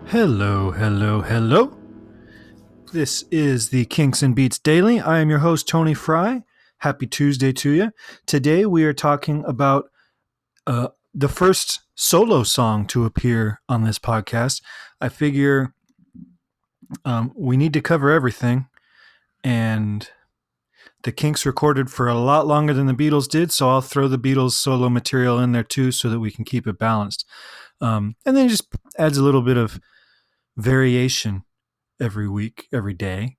Hello, hello, hello. This is the Kinks and Beats Daily. I am your host, Tony Fry. Happy Tuesday to you. Today we are talking about the first solo song to appear on this podcast. I figure we need to cover everything, and the Kinks recorded for a lot longer than the Beatles did, so I'll throw the Beatles solo material in there too so that we can keep it balanced. And then it just adds a little bit of variation every week, every day.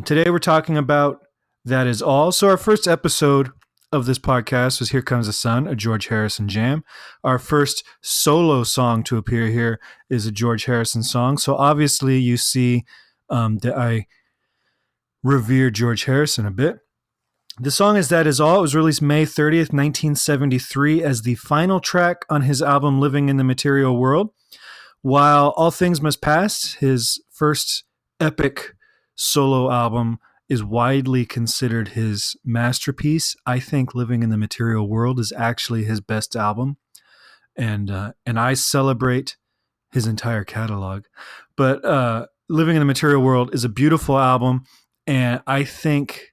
Today we're talking about That Is All. So our first episode of this podcast was Here Comes the Sun, a George Harrison jam. Our first solo song to appear here is a George Harrison song. So obviously you see that I revere George Harrison a bit. The song is That Is All. It was released May 30th, 1973 as the final track on his album Living in the Material World. While All Things Must Pass, his first epic solo album, is widely considered his masterpiece, I think Living in the Material World is actually his best album, and I celebrate his entire catalog. But Living in the Material World is a beautiful album, and I think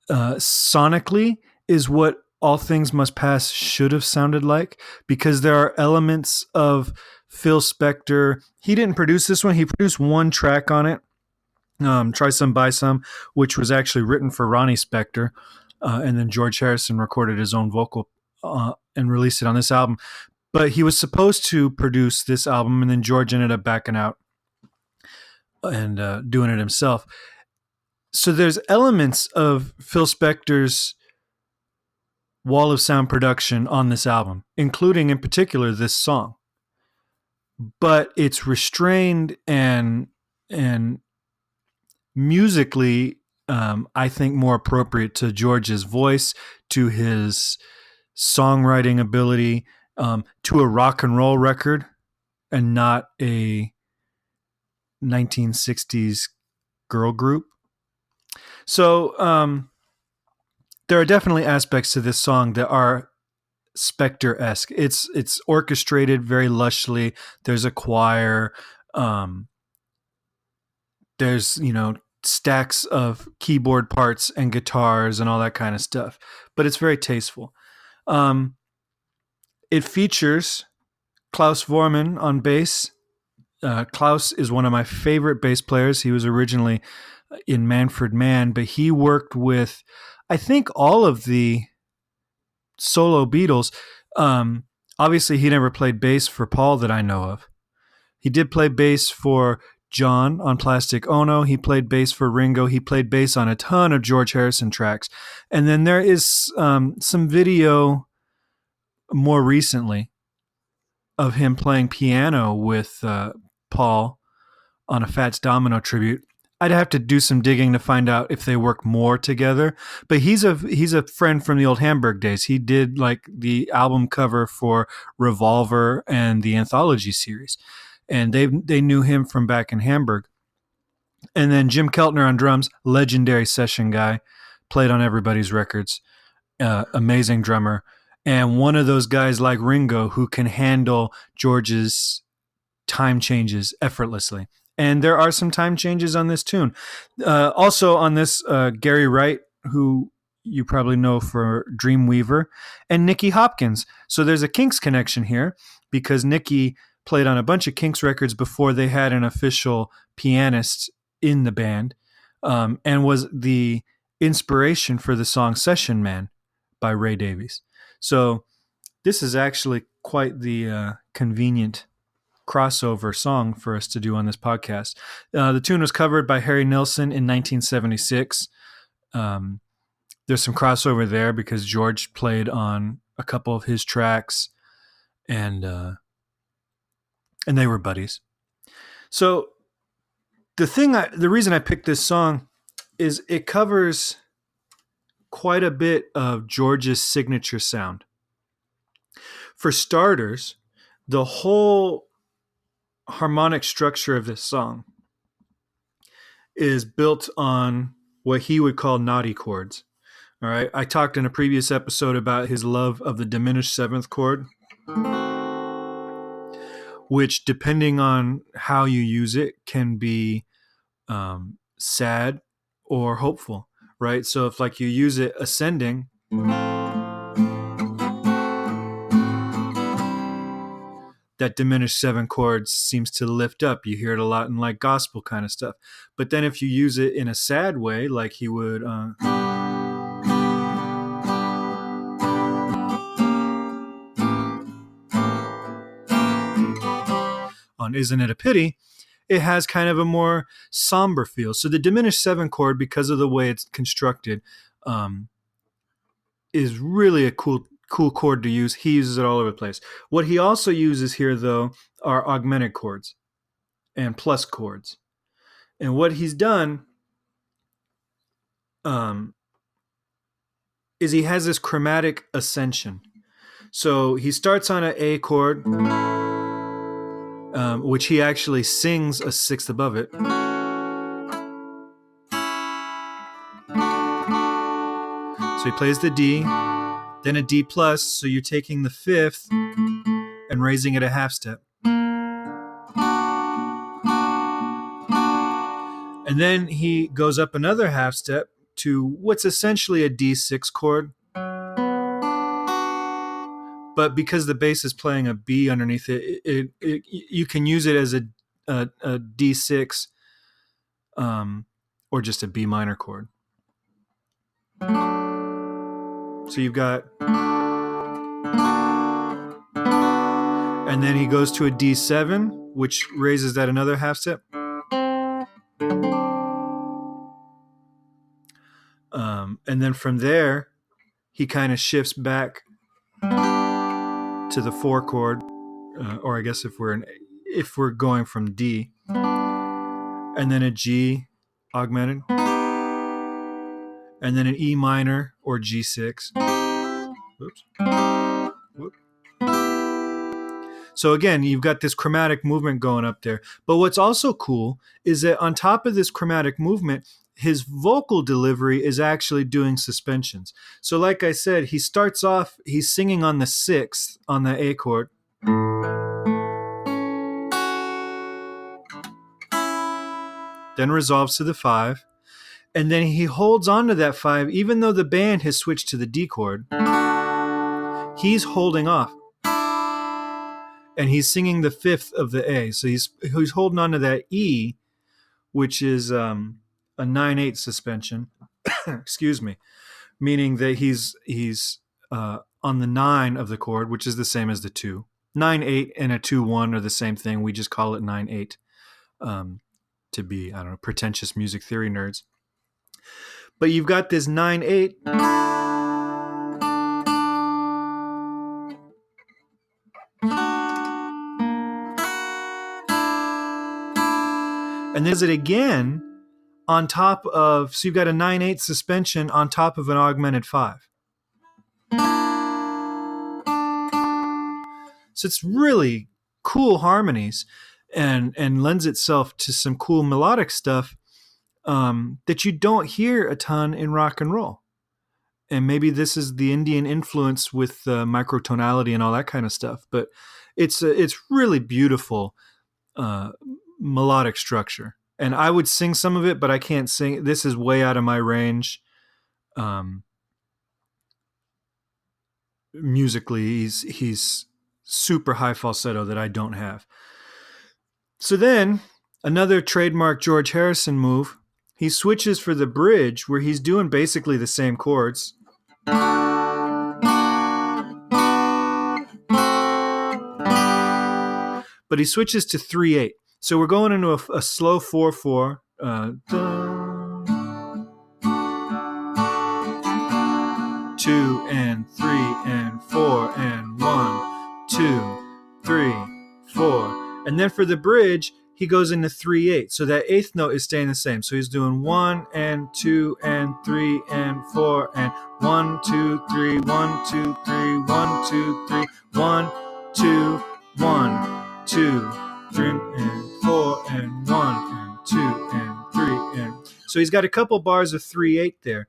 sonically is what All Things Must Pass should have sounded like, because there are elements of Phil Spector. He didn't produce this one. He produced one track on it, Try Some, Buy Some, which was actually written for Ronnie Spector. And then George Harrison recorded his own vocal and released it on this album. But he was supposed to produce this album, and then George ended up backing out and doing it himself. So there's elements of Phil Spector's wall of sound production on this album, including in particular this song. But it's restrained and musically, I think, more appropriate to George's voice, to his songwriting ability, to a rock and roll record, and not a 1960s girl group. So there are definitely aspects to this song that are Spector-esque. It's orchestrated very lushly. There's a choir. There's stacks of keyboard parts and guitars and all that kind of stuff. But it's very tasteful. It features Klaus Voormann on bass. Klaus is one of my favorite bass players. He was originally in Manfred Mann, but he worked with, I think, all of the solo Beatles. Obviously, he never played bass for Paul that I know of. He did play bass for John on Plastic Ono. He played bass for Ringo. He played bass on a ton of George Harrison tracks. And then there is some video more recently of him playing piano with Paul on a Fats Domino tribute. I'd have to do some digging to find out if they work more together. But he's a friend from the old Hamburg days. He did like the album cover for Revolver and the Anthology series, and they knew him from back in Hamburg. And then Jim Keltner on drums, legendary session guy, played on everybody's records, amazing drummer, and one of those guys like Ringo who can handle George's time changes effortlessly. And there are some time changes on this tune. Also on this, Gary Wright, who you probably know for Dreamweaver, and Nicky Hopkins. So there's a Kinks connection here, because Nicky played on a bunch of Kinks records before they had an official pianist in the band, and was the inspiration for the song Session Man by Ray Davies. So this is actually quite the convenient crossover song for us to do on this podcast. The tune was covered by Harry Nilsson in 1976. There's some crossover there because George played on a couple of his tracks, and they were buddies. So the reason I picked this song is it covers quite a bit of George's signature sound. For starters, the whole harmonic structure of this song is built on what he would call naughty chords. All right. I talked in a previous episode about his love of the diminished seventh chord. which, depending on how you use it, can be sad or hopeful, right? So if like you use it ascending, that diminished 7 chords seems to lift up. You hear it a lot in like gospel kind of stuff. But then if you use it in a sad way, like he would on Isn't It a Pity, it has kind of a more somber feel. So the diminished 7 chord, because of the way it's constructed, is really a cool chord to use. He uses it all over the place. What he also uses here, though, are augmented chords and plus chords. And what he's done is he has this chromatic ascension. So he starts on an A chord, which he actually sings a sixth above it. So he plays the D, then a D plus, so you're taking the fifth and raising it a half step. And then he goes up another half step to what's essentially a D6 chord. But because the bass is playing a B underneath it, you can use it as a D6 or just a B minor chord. So you've got, and then he goes to a D7, which raises that another half step. And then from there, he kind of shifts back to the 4 chord, or I guess if we're going from D, and then a G augmented, and then an E minor or G6. Oops. Whoop. So again, you've got this chromatic movement going up there. But what's also cool is that on top of this chromatic movement, his vocal delivery is actually doing suspensions. So like I said, he starts off, he's singing on the 6th on the A chord. Then resolves to the 5. And then he holds on to that 5, even though the band has switched to the D chord. He's holding off. And he's singing the 5th of the A. So he's holding on to that E, which is a 9/8 suspension. Excuse me. Meaning that he's on the 9 of the chord, which is the same as the 2. 9/8 and a 2/1 are the same thing. We just call it 9/8 to be, I don't know, pretentious music theory nerds. But you've got this 9/8. And then is it again on top of, so you've got a 9/8 suspension on top of an augmented 5. So it's really cool harmonies and lends itself to some cool melodic stuff that you don't hear a ton in rock and roll. And maybe this is the Indian influence with microtonality and all that kind of stuff. But it's really beautiful melodic structure. And I would sing some of it, but I can't sing. This is way out of my range. Musically, he's super high falsetto that I don't have. So then, another trademark George Harrison move, he switches for the bridge where he's doing basically the same chords. But he switches to 3/8. So we're going into a slow 4/4. 2 and 3 and 4 and 1, 2, 3, 4. And then for the bridge, he goes into 3/8. So that 8th note is staying the same. So he's doing 1 and 2 and 3 and 4 and 1, 2, 3, 1, 2, 3, 1, 2, 3, 1, 2, 1, 2, 3 and 4 and 1 and 2 and 3 and. So he's got a couple bars of 3/8 there.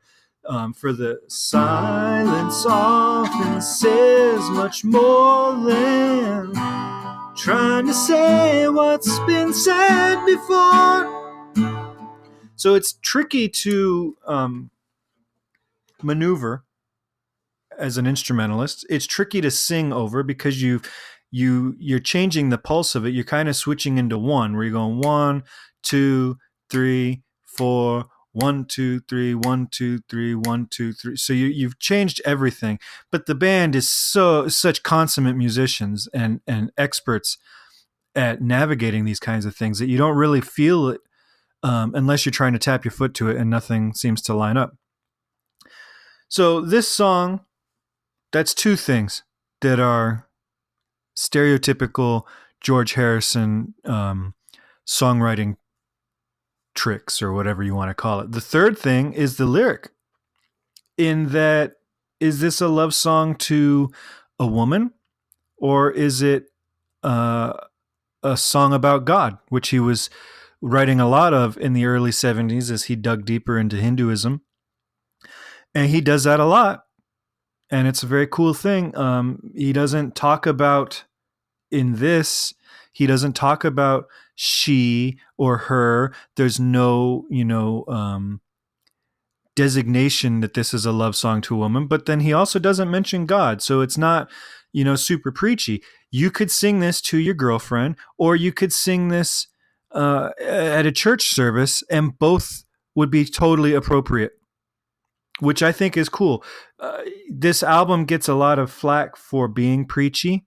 For the silence often says much more than trying to say what's been said before. So it's tricky to maneuver as an instrumentalist. It's tricky to sing over because you're changing the pulse of it. You're kind of switching into one, where you're going 1, 2, 3, 4, 1, 2, 3, 1, 2, 3, 1, 2, 3. So you've changed everything. But the band is such consummate musicians and experts at navigating these kinds of things that you don't really feel it unless you're trying to tap your foot to it, and nothing seems to line up. So this song, that's two things that are stereotypical George Harrison songwriting tricks, or whatever you want to call it. The third thing is the lyric, in that, is this a love song to a woman, or is it a song about God, which he was writing a lot of in the early 70s as he dug deeper into Hinduism. And he does that a lot, and it's a very cool thing. He doesn't talk about, in this, he doesn't talk about she or her. There's no, designation that this is a love song to a woman, but then he also doesn't mention God. So it's not, super preachy. You could sing this to your girlfriend, or you could sing this at a church service, and both would be totally appropriate, which I think is cool. This album gets a lot of flack for being preachy.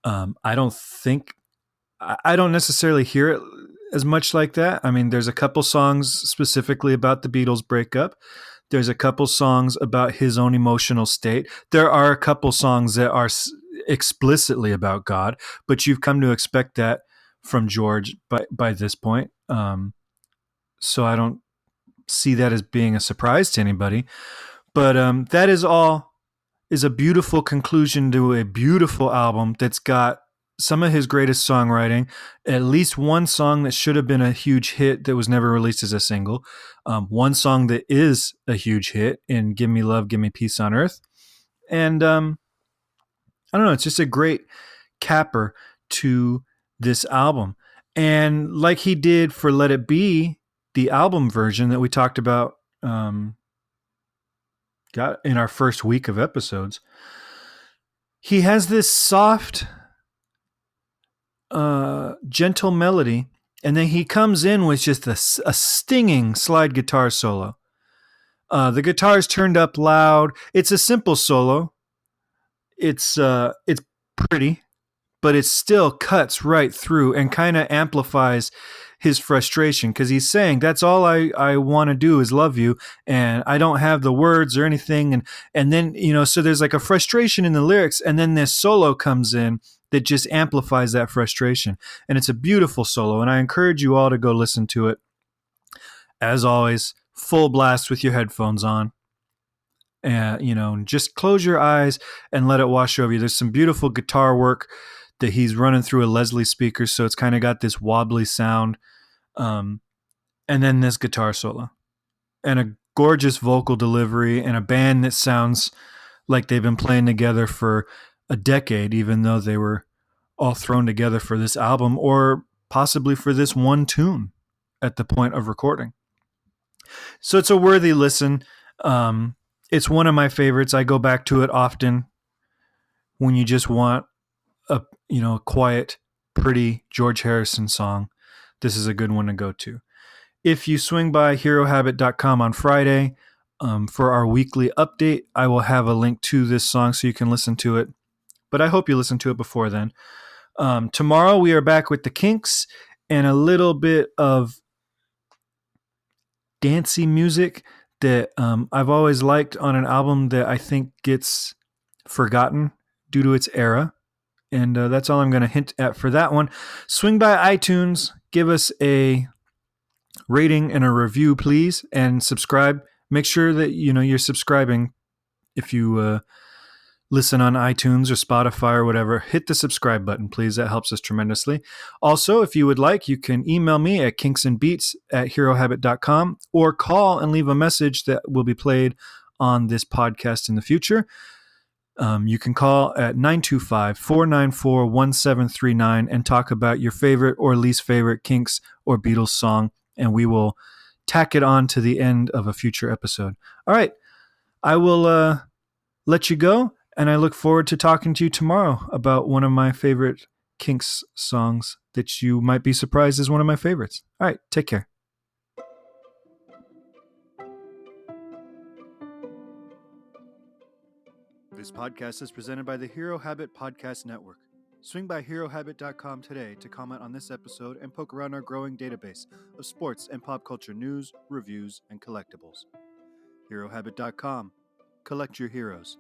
I don't necessarily hear it as much like that. I mean, there's a couple songs specifically about the Beatles breakup. There's a couple songs about his own emotional state. There are a couple songs that are explicitly about God, but you've come to expect that from George by this point. So I don't see that as being a surprise to anybody. But that is a beautiful conclusion to a beautiful album that's got some of his greatest songwriting, at least one song that should have been a huge hit that was never released as a single, one song that is a huge hit in Give Me Love, Give Me Peace on Earth. And I don't know, it's just a great capper to this album. And like he did for Let It Be, the album version that we talked about got in our first week of episodes, he has this soft, gentle melody, and then he comes in with just a stinging slide guitar solo. The guitar is turned up loud. It's a simple solo. It's pretty, but it still cuts right through and kind of amplifies his frustration, because he's saying, that's all I want to do is love you, and I don't have the words or anything. And then, so there's like a frustration in the lyrics, and then this solo comes in that just amplifies that frustration. And it's a beautiful solo, and I encourage you all to go listen to it. As always, full blast with your headphones on. And, just close your eyes and let it wash over you. There's some beautiful guitar work that he's running through a Leslie speaker, so it's kind of got this wobbly sound. And then this guitar solo. And a gorgeous vocal delivery, and a band that sounds like they've been playing together for a decade, even though they were all thrown together for this album, or possibly for this one tune at the point of recording. So it's a worthy listen. It's one of my favorites. I go back to it often when you just want a quiet, pretty George Harrison song. This is a good one to go to. If you swing by herohabit.com on Friday for our weekly update, I will have a link to this song so you can listen to it. But I hope you listen to it before then. Tomorrow we are back with the Kinks and a little bit of dancey music that I've always liked on an album that I think gets forgotten due to its era. And that's all I'm going to hint at for that one. Swing by iTunes, give us a rating and a review, please, and subscribe. Make sure that you're subscribing. If you listen on iTunes or Spotify or whatever, hit the subscribe button, please. That helps us tremendously. Also, if you would like, you can email me at kinksandbeats@herohabit.com, or call and leave a message that will be played on this podcast in the future. You can call at 925-494-1739 and talk about your favorite or least favorite Kinks or Beatles song, and we will tack it on to the end of a future episode. All right, I will let you go, and I look forward to talking to you tomorrow about one of my favorite Kinks songs that you might be surprised is one of my favorites. All right, take care. This podcast is presented by the Hero Habit Podcast Network. Swing by HeroHabit.com today to comment on this episode and poke around our growing database of sports and pop culture news, reviews, and collectibles. HeroHabit.com. Collect your heroes.